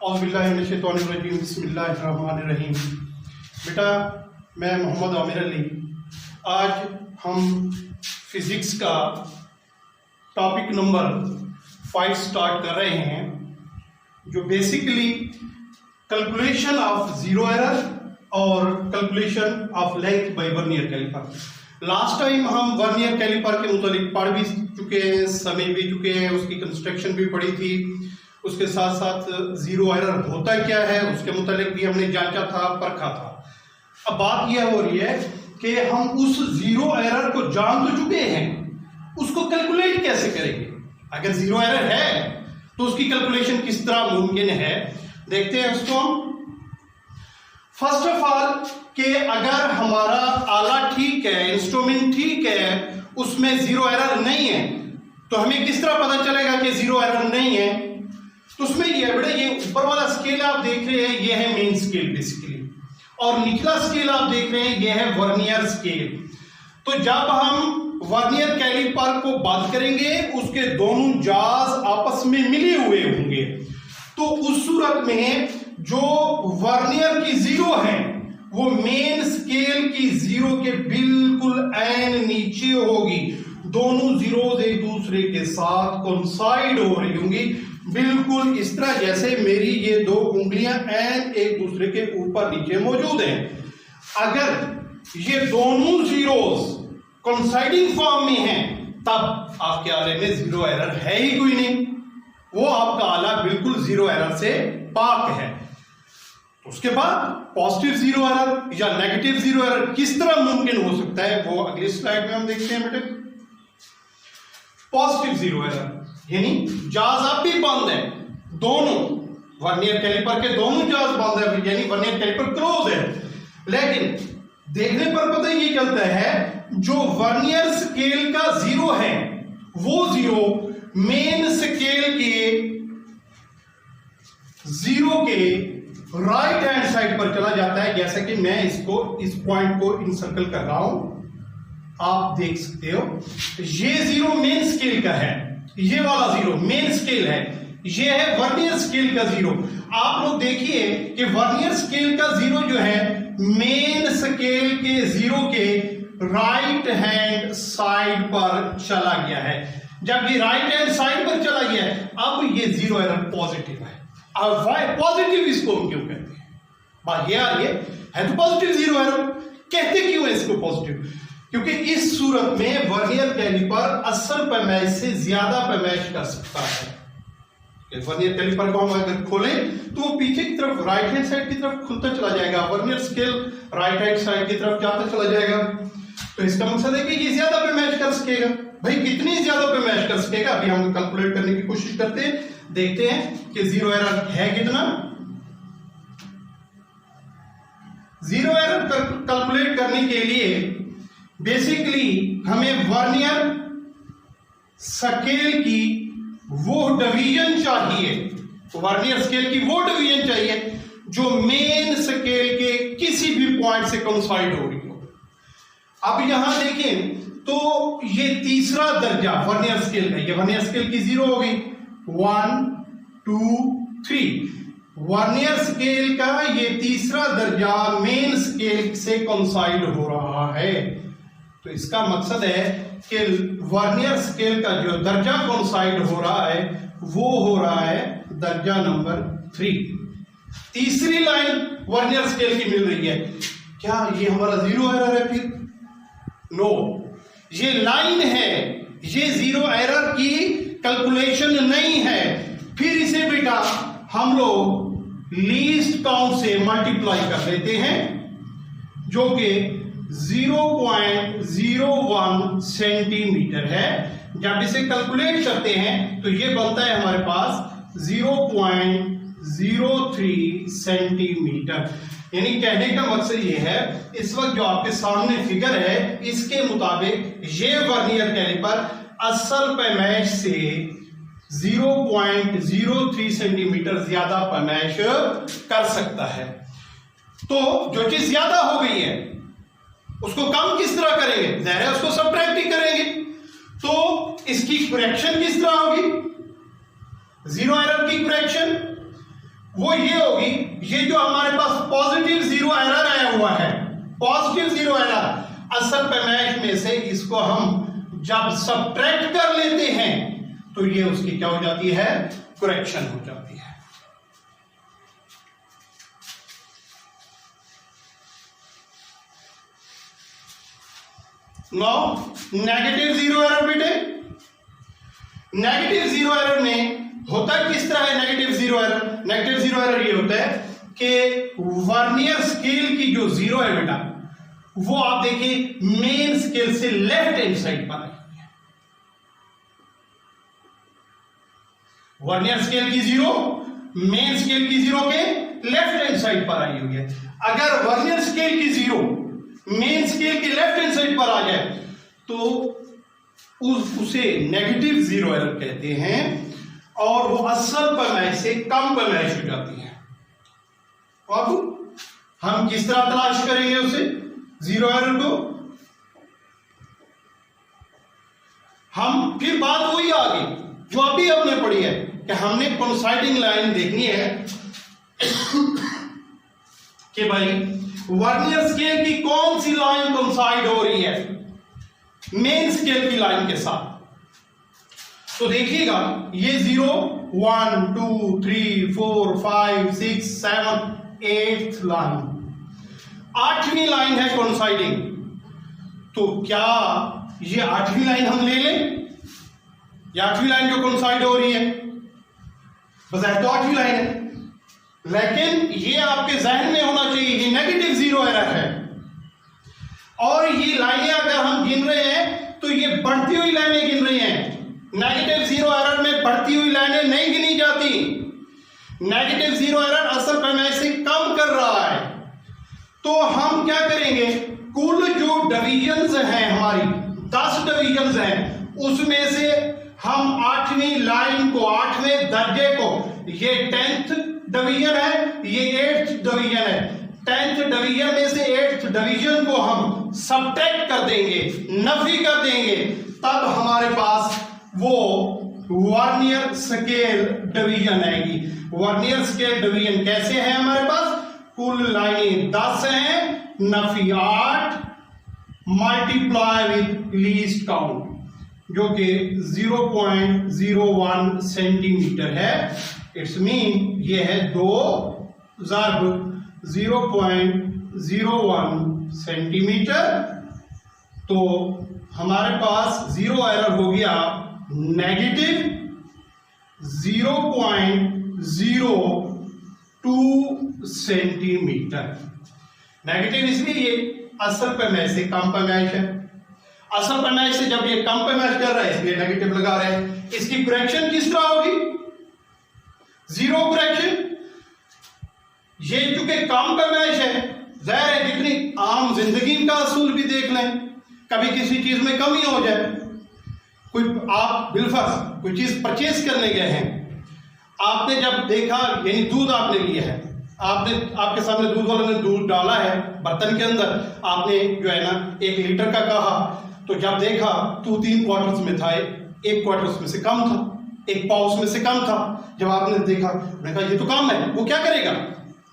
औज़ुबिल्लाहि बिस्मिल्लाहिर्रहमानिर्रहीम। बेटा, मैं मोहम्मद आमिर अली। आज हम फिज़िक्स का टॉपिक नंबर 5 स्टार्ट कर रहे हैं, जो basically calculation of zero error और calculation of length by vernier caliper. Last time हम वर्नियर कैलिपर के मुतालिक पढ़ भी चुके हैं, समझ भी चुके हैं, उसकी कंस्ट्रक्शन भी पढ़ी थी। उसके साथ साथ जीरो एरर होता क्या है उसके मुतालिक भी हमने जांचा था, परखा था। अब बात यह हो रही है कि हम उस जीरो एरर को जान तो चुके हैं, उसको कैलकुलेट कैसे करेंगे। अगर जीरो एरर है तो उसकी कैलकुलेशन किस तरह मुमकिन है, देखते हैं उसको हम। फर्स्ट ऑफ ऑल कि अगर हमारा आला ठीक है, इंस्ट्रूमेंट ठीक है, उसमें जीरो एरर नहीं है, तो हमें किस तरह पता चलेगा कि जीरो एरर नहीं है। तो उसमें ये बेटा, ये ऊपर वाला स्केल आप देख रहे हैं, ये है मेन स्केल बेसिकली, और निचला स्केल आप देख रहे हैं, ये है वर्नियर स्केल। तो जब हम वर्नियर कैलिपर को बंद करेंगे, उसके दोनों जाज आपस में मिले हुए होंगे, तो उस सूरत में जो वर्नियर की जीरो है वो मेन स्केल की जीरो के बिल्कुल ऐन नीचे होगी। दोनों जीरोज एक दूसरे के साथ कोइंसाइड हो रही होंगी, बिल्कुल इस तरह जैसे मेरी ये दो उंगलियां ऐन एक दूसरे के ऊपर नीचे मौजूद हैं। अगर ये दोनों जीरोज कोइंसाइडिंग फॉर्म में हैं, तब आपके आले में जीरो एरर है ही कोई नहीं, वो आपका आला बिल्कुल जीरो एरर से पाक है। उसके बाद पॉजिटिव जीरो एरर या नेगेटिव जीरो एरर किस तरह मुमकिन हो सकता है, वो अगली स्लाइड में हम देखते हैं बेटे। पॉजिटिव जीरो एरर यानी जाज आप भी बंद है, दोनों वर्नियर कैलिपर के दोनों जाज बंद है, यानी वर्नियर कैलिपर क्लोज है। लेकिन देखने पर पता ये चलता है जो वर्नियर स्केल का जीरो है वो जीरो मेन स्केल के जीरो के राइट हैंड साइड पर चला जाता है। जैसा कि मैं इसको इस पॉइंट को इंसर्कल कर रहा हूं, आप देख सकते हो, ये जीरो मेन स्केल का है, ये वाला जीरो मेन स्केल है, ये है वर्नियर स्केल का जीरो। आप लोग देखिए कि वर्नियर स्केल का जीरो जो है मेन स्केल के जीरो के राइट हैंड साइड पर चला गया है। जब ये राइट हैंड साइड पर चला गया है, अब ये जीरो एरर पॉजिटिव है। अब वाई पॉजिटिव इसको हम क्यों कहते हैं, बात ये आ रही है तो पॉजिटिव जीरो एरर कहते क्यों है इसको पॉजिटिव, क्योंकि इस सूरत में वर्नियर कैलिपर असल पैमाइश से ज्यादा पैमाइश कर सकता है। वर्नियर कैलिपर को हम अगर खोलें तो वो पीछे की तरफ राइट हैंड साइड की तरफ खुलता चला जाएगा, vernier scale right hand side की तरफ जाता चला जाएगा। तो इसका मकसद है कि ये ज्यादा पैमाइश कर सकेगा। भाई कितनी ज्यादा पैमाइश कर सकेगा, अभी हम कैलकुलेट करने की कोशिश करते हैं, देखते हैं कि जीरो एरर है कितना। जीरो एरर कैलकुलेट करने के लिए बेसिकली हमें वर्नियर स्केल की वो डिवीजन चाहिए, वर्नियर स्केल की वो डिवीजन चाहिए जो मेन स्केल के किसी भी पॉइंट से कोइंसाइड हो रही हो। अब यहां देखें तो ये तीसरा दर्जा वर्नियर स्केल का, ये वर्नियर स्केल की जीरो हो गई, 1 2 3। वर्नियर स्केल का ये तीसरा दर्जा मेन स्केल से कोइंसाइड हो रहा है। तो इसका मकसद है कि वर्नियर स्केल का जो दर्जा कोइंसाइड हो रहा है वो हो रहा है दर्जा नंबर 3। तीसरी लाइन वर्नियर स्केल की मिल रही है। क्या ये हमारा जीरो एरर है फिर? नो, ये लाइन है, ये जीरो एरर की कैलकुलेशन नहीं है। फिर इसे बेटा हम लोग लीस्ट काउंट से मल्टीप्लाई कर देते हैं, जो कि 0.01 सेंटीमीटर है। जब इसे कैलकुलेट करते हैं तो ये बनता है हमारे पास 0.03 सेंटीमीटर। यानी कहने का मकसद ये है, इस वक्त जो आपके सामने फिगर है इसके मुताबिक ये वर्नियर कैलिपर असल पैमाइश से 0.03 सेंटीमीटर ज्यादा पैमाइश कर सकता है। तो जो चीज ज्यादा हो गई है उसको कम किस तरह करेंगे, ज़ाहिर है उसको सबट्रैक्ट ही करेंगे। तो इसकी करेक्शन किस तरह होगी, जीरो एरर की करेक्शन वो ये होगी, ये जो हमारे पास पॉजिटिव जीरो एरर आया हुआ है, पॉजिटिव जीरो एरर, असल पैमाइश में से इसको हम जब सब्ट्रैक्ट कर लेते हैं तो ये उसकी क्या हो जाती है, करेक्शन हो जाती है। नाउ नेगेटिव जीरो एरर बेटे, नेगेटिव जीरो एरर में होता किस तरह है negative zero error? Negative zero error ये होता है कि वर्नियर स्केल की जो जीरो है बेटा, वो आप देखिए मेन स्केल से लेफ्ट हैंड साइड पर आई है। वर्नियर स्केल की जीरो मेन स्केल की जीरो के लेफ्ट हैंड साइड पर आई हुई है। अगर वर्नियर स्केल की जीरो मेन स्केल के लेफ्ट हैंड साइड पर आ जाए तो उसे नेगेटिव जीरो एरर कहते हैं और वो असल पैमाइश से कम पैमाइश हो जाती है। अब हम किस तरह तलाश करेंगे उसे जीरो एरर को? हम फिर बात वही आ गई जो अभी हमने पढ़ी है कि हमने कोइंसाइडिंग लाइन देखनी है कि भाई वर्नियर स्केल की कौन सी लाइन कोइंसाइड हो रही है मेन स्केल की लाइन के साथ। तो देखिएगा ये 0 1 2 3 4 5 6 7 8th लाइन, 8वीं लाइन है कोइंसाइडिंग। तो क्या ये 8वीं लाइन हम ले लें? ये 8वीं लाइन जो कोइंसाइड हो रही है, बस तो 8वीं लाइन है, लेकिन ये आपके जहन में होना चाहिए ये नेगेटिव जीरो एरर है। और ये लाइनें अगर हम गिन रहे हैं तो ये बढ़ती हुई लाइनें गिन रही हैं। नेगेटिव जीरो एरर में बढ़ती हुई लाइनें नहीं गिनी जाती। नेगेटिव जीरो एरर असल पैमाइश से कम कर रहा है। तो हम क्या करेंगे, कुल जो डिवीजन्स हैं हमारी 10 डिवीजन्स हैं, उसमें से हम 8वीं लाइन को 8वें दर्जे को, ये 10th डिवीजन है, ये 8th डिवीजन है, 10th डिवीजन में से 8th डिवीजन को हम सब्ट्रैक्ट कर देंगे, नफी कर देंगे, तब हमारे पास वो वर्नियर स्केल डिवीजन आएगी। वर्नियर स्केल डिवीजन कैसे है हमारे पास? कुल लाइनें 10 हैं, Nafi 8, multiply with least count जो कि 0.01 सेंटीमीटर है। इट्स मीन ये है 2 ज़रब 0.01 सेंटीमीटर। तो हमारे पास जीरो एरर हो गया नेगेटिव 0.02 सेंटीमीटर। नेगेटिव इसलिए असल पैमाइश से कम पैमाइश है। असल पैमाइश से जब ये कम पैमाइश कर रहा है इसलिए नेगेटिव लगा रहे हैं। इसकी करेक्शन किस तरह होगी? Zero correction. ये चूंकि कम पैमाइश है, जाहिर है जितनी आम जिंदगी का असूल भी देख लें, कभी किसी चीज में कमी हो जाए, कोई आप बिलफर्ज कोई चीज परचेज करने गए हैं, आपने जब देखा, यानी दूध आपने लिया है, आपने आपके सामने दूध वाले ने दूध डाला है बर्तन के अंदर, आपने जो है ना 1 लीटर का कहा, तो जब देखा तो 3 क्वार्टर्स में था, 1 क्वार्टर्स में से कम था, 1 पाउच में से कम था। जब आपने देखा, मैंने कहा ये तो कम है, वो क्या करेगा,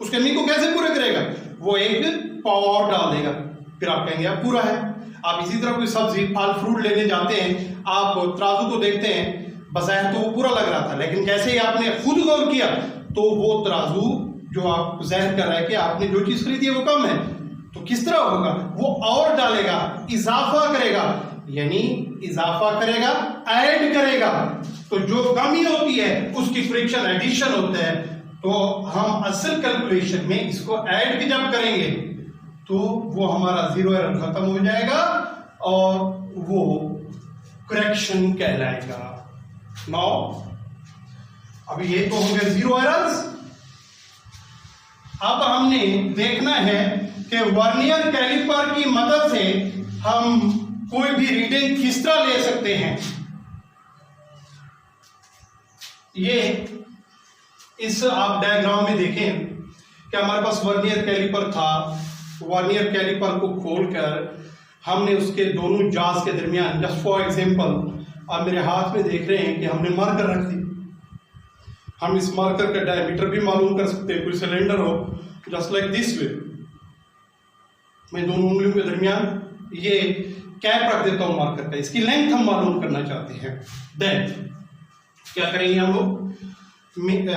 उस कमी को कैसे पूरा करेगा? वो 1 पाव और डाल देगा, फिर आप कहेंगे आप पूरा है। आप इसी तरह कोई सब्जी फल फ्रूट लेने जाते हैं, आप तराजू को देखते हैं, बज़ाहिर तो वो पूरा लग रहा था, लेकिन जैसे ही आपने खुद गौर किया तो वो तराजू जो आप जाहिर कर रहा है कि आपने जो चीज खरीदी है वो कम है, तो किस तरह होगा? वो और डालेगा, इजाफा करेगा, यानी इजाफा करेगा, ऐड करेगा। तो जो कमी होती है उसकी फ्रैक्शन एडिशन होता है। तो हम असल कैलकुलेशन में इसको ऐड जब करेंगे तो वो हमारा जीरो एरर खत्म हो जाएगा और वो करेक्शन कहलाएगा। नाउ अब ये तो हो गए जीरो एरर्स। अब हमने देखना है कि वर्नियर कैलिपर की मदद से हम कोई भी रीडिंग किस तरह ले सकते हैं। ये इस आप डायग्राम में देखें कि हमारे पास वर्नियर कैलिपर था। वर्नियर कैलिपर को खोलकर हमने उसके दोनों जाज के दरमियान, जस्ट फॉर एग्जांपल आप मेरे हाथ में देख रहे हैं कि हमने मार्कर रख दी। हम इस मार्कर का डायमीटर भी मालूम कर सकते हैं। कोई सिलेंडर हो जस्ट लाइक दिस वे, मैं दोनों उंगलियों के दरमियान ये कैप रख देता हूं मार्कर का, इसकी लेंथ हम मालूम करना चाहते हैं। देन क्या करेंगे हम लोग,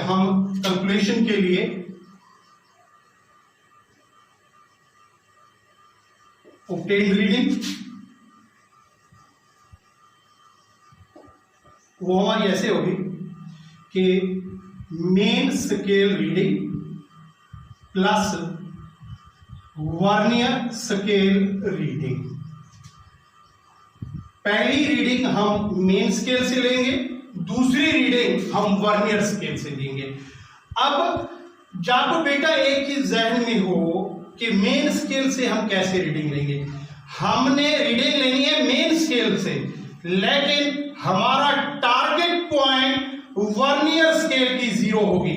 हम कैलकुलेशन के लिए ऑब्टेन्ड रीडिंग, वो हमारी ऐसे होगी कि main scale reading plus vernier scale reading. पहली रीडिंग हम मेन स्केल से लेंगे, दूसरी रीडिंग हम वर्नियर स्केल से लेंगे। अब जब बेटा एक चीज जहन में हो कि मेन स्केल से हम कैसे रीडिंग लेंगे, हमने रीडिंग लेनी है मेन स्केल से, लेकिन हमारा टारगेट पॉइंट वर्नियर स्केल की 0 होगी।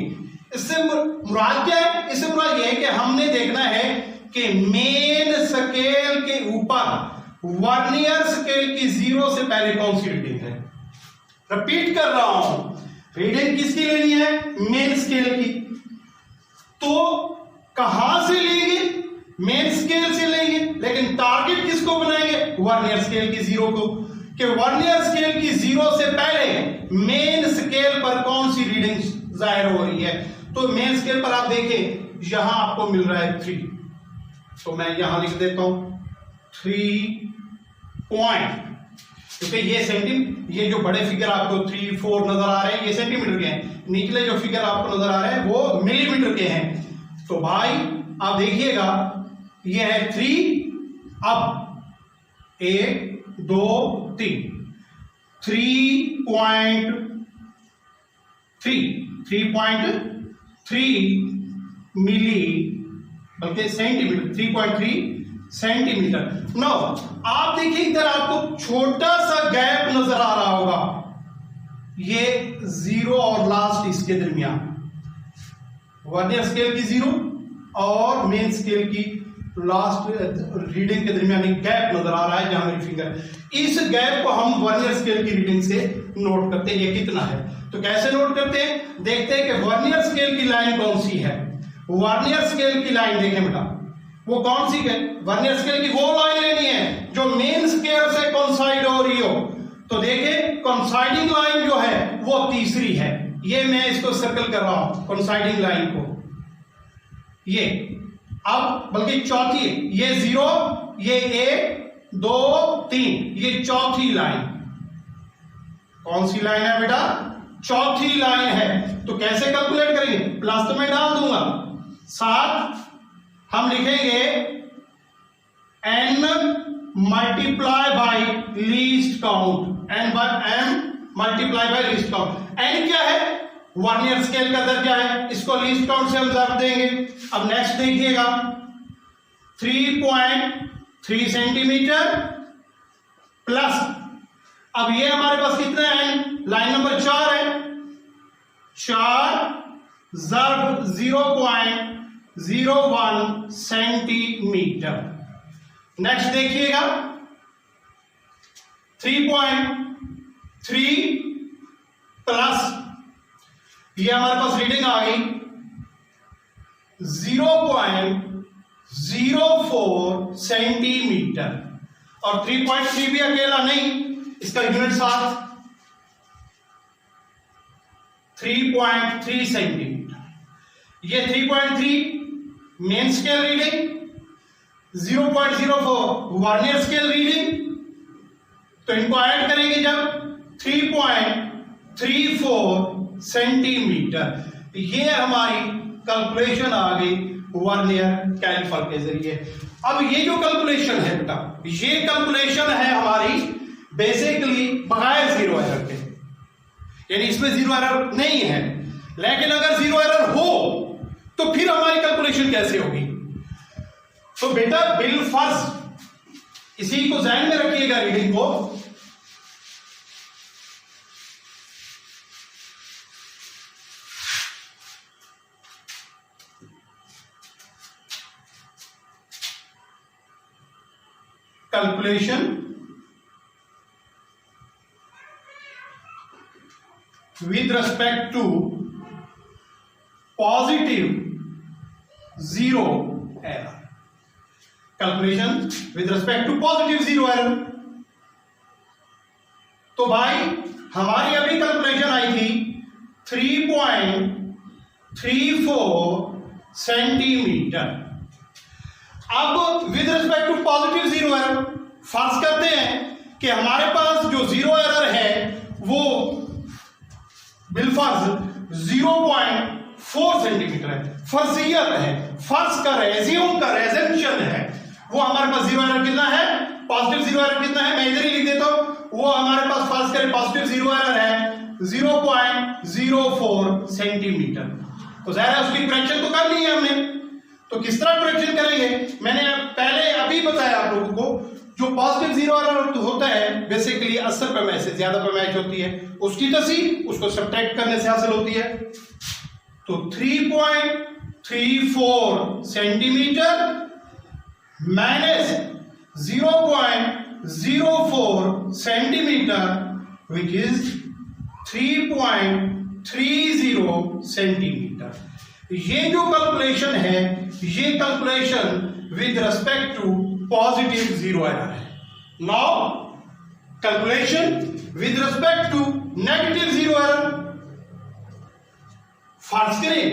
इससे मुराद क्या है, इससे मुराद यह है कि हमने देखना है कि मेन स्केल के ऊपर वर्नियर स्केल की 0 से पहले कौन सी रीडिंग है। रिपीट कर रहा हूं, रीडिंग किसकी लेनी है, मेन स्केल की। तो कहां से लेंगे, मेन स्केल से लेंगे, लेकिन टारगेट किसको बनाएंगे, वर्नियर स्केल की 0 को, कि वर्नियर स्केल की 0 से पहले मेन स्केल पर कौन सी रीडिंग जाहिर हो रही है। तो मेन स्केल पर आप देखें, यहां आपको मिल रहा है 3, तो मैं यहां लिख देता हूं 3 पॉइंट, क्योंकि ये जो बड़े फिगर आपको 3, 4 नजर आ रहे हैं, ये सेंटीमीटर के हैं, निचले जो फिगर आपको नजर आ रहे हैं वो मिलीमीटर के हैं। तो भाई आप देखिएगा, ये है 3, अब 1 2 3, 3.3 मिली, बल्कि सेंटीमीटर, 3.3 सेंटीमीटर। नो, आप देखिए इधर आपको छोटा सा गैप नजर आ रहा होगा, ये 0 और लास्ट इसके दरमियान, वर्नियर स्केल की 0 और मेन स्केल की लास्ट रीडिंग के दरमियान एक गैप नजर आ रहा है जहां मेरी फिंगर, इस गैप को हम वर्नियर स्केल की रीडिंग से नोट करते हैं, ये कितना है। तो कैसे नोट करते हैं, देखते हैं कि वर्नियर स्केल की लाइन कौन सी है। वर्नियर स्केल की लाइन देखें बेटा, वो कौन सी है, वर्नियर स्केल की वो लाइन लेनी है जो मेन स्केल से कोइंसाइड हो रही हो। तो देखें, कोइंसाइडिंग लाइन जो है वो तीसरी है, ये मैं इसको सर्कल कर रहा हूं कोइंसाइडिंग लाइन को, ये अब बल्कि चौथी है, ये 0, ये 1 2 3, ये चौथी लाइन। कौन सी लाइन है बेटा, चौथी लाइन है। तो कैसे कैलकुलेट करेंगे, प्लस तो मैं डाल दूंगा, साथ हम लिखेंगे n multiply by least count, n multiply by least count. n क्या है, वर्नियर स्केल का दर्जा है, इसको लीस्ट काउंट से हम ज़रूर देंगे। अब नेक्स्ट देखिएगा, 3.3 सेंटीमीटर प्लस, अब ये हमारे पास कितना है, लाइन नंबर 4 है, 4 ज़रब 0.01 सेंटीमीटर। नेक्स्ट देखिएगा, 3.3 प्लस, ये हमारे पास रीडिंग आ गई 0.04 सेंटीमीटर, और 3.3 भी अकेला नहीं, इसका यूनिट साथ 3.3 सेंटीमीटर। ये 3.3 main scale reading, 0.04 vernier scale reading, तो इनको ऐड करेंगे जब 3.34 सेंटीमीटर। ये हमारी कैलकुलेशन आ गई वर्नियर कैलिपर के जरिए। अब ये जो कैलकुलेशन है बेटा, ये कैलकुलेशन है हमारी बेसिकली बगैर जीरो एरर के, यानी इसमें जीरो एरर नहीं है। लेकिन अगर जीरो एरर हो तो फिर हमारी कैलकुलेशन कैसे होगी। तो बेटा बिल फर्ज इसी को ध्यान में रखिएगा, रीडिंग को। Calculation with respect to positive zero error, calculation with respect to positive zero error. तो भाई हमारी अभी कैलकुलेशन आई थी 3.34 सेंटीमीटर। अब with respect to positive zero error फर्ज करते हैं कि हमारे पास जो जीरो एरर है वो बिलफर्ज 0.4 सेंटीमीटर है। फर्जियत है, फर्ज का रेज्यूम का रेजम्पशन है, वो हमारे पास जीरो एरर कितना है, पॉजिटिव जीरो एरर कितना है, मैं इधर ही लिख देता हूं। वो हमारे पास फर्ज करें पॉजिटिव जीरो एरर है 0.04 सेंटीमीटर। तो जाहिर है उसकी करेक्शन तो कर ली है हमने। तो किस तरह करेक्शन करेंगे, मैंने पहले अभी बताया आप लोगों को। जो पॉजिटिव जीरो एरर होता है बेसिकली 80 पैमाइश से ज्यादा पैमाइश होती है, उसकी तस्वीर उसको सब्ट्रैक्ट करने से हासिल होती है। तो 3.34 centimetre minus 0.04 centimetre which is 3.30 centimetre. ये जो कैलकुलेशन है, ये calculation with respect to positive zero error है। Now calculation with respect to negative zero error. फर्ज करें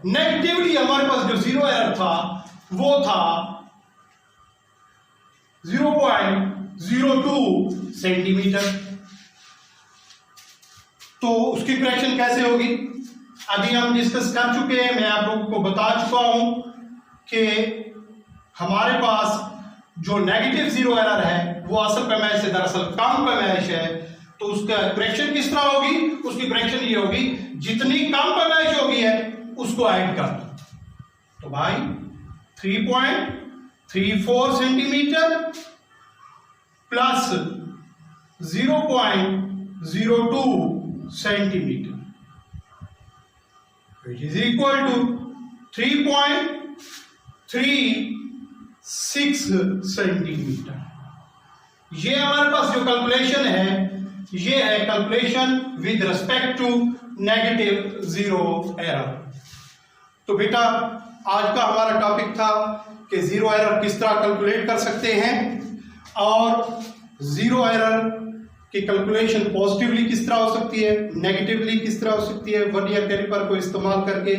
नेगेटिवली हमारे पास जो जीरो एरर था वो था 0.02 सेंटीमीटर। तो उसकी करेक्शन कैसे होगी अभी हम डिस्कस कर चुके हैं। मैं आप लोगों को बता चुका हूं कि हमारे पास जो नेगेटिव जीरो एरर है वो असल पैमाइश से दरअसल कम पैमाइश है। तो उसका करेक्शन किस तरह होगी, उसकी करेक्शन ये होगी जितनी कम पैमाइश होगी है उसको ऐड कर दो। तो भाई 3.34 centimetre plus 0.02 centimetre which is equal to 3.36 centimetre. ये हमारे पास जो कैलकुलेशन है ये है calculation with respect to negative zero error. तो बेटा आज का हमारा टॉपिक था कि जीरो एरर किस तरह कैलकुलेट कर सकते हैं और जीरो एरर की कैलकुलेशन पॉजिटिवली किस तरह हो सकती है, नेगेटिवली किस तरह हो सकती है, वर्नियर कैलिपर को इस्तेमाल करके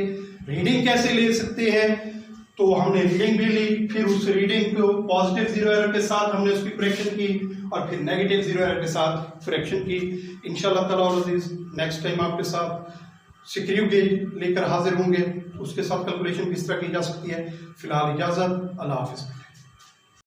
रीडिंग कैसे ले सकते हैं। तो हमने रीडिंग भी ली, फिर उस रीडिंग को पॉजिटिव जीरो एरर के साथ हमने उसकी करेक्शन की और फिर नेगेटिव जीरो एरर के साथ करेक्शन की। इंशाल्लाह ताला नेक्स्ट टाइम आपके साथ स्क्रू गेज लेकर हाजिर होंगे, उसके साथ कैलकुलेशन किस तरह की जा सकती है। फिलहाल इजाजत, अल्लाह हाफिज।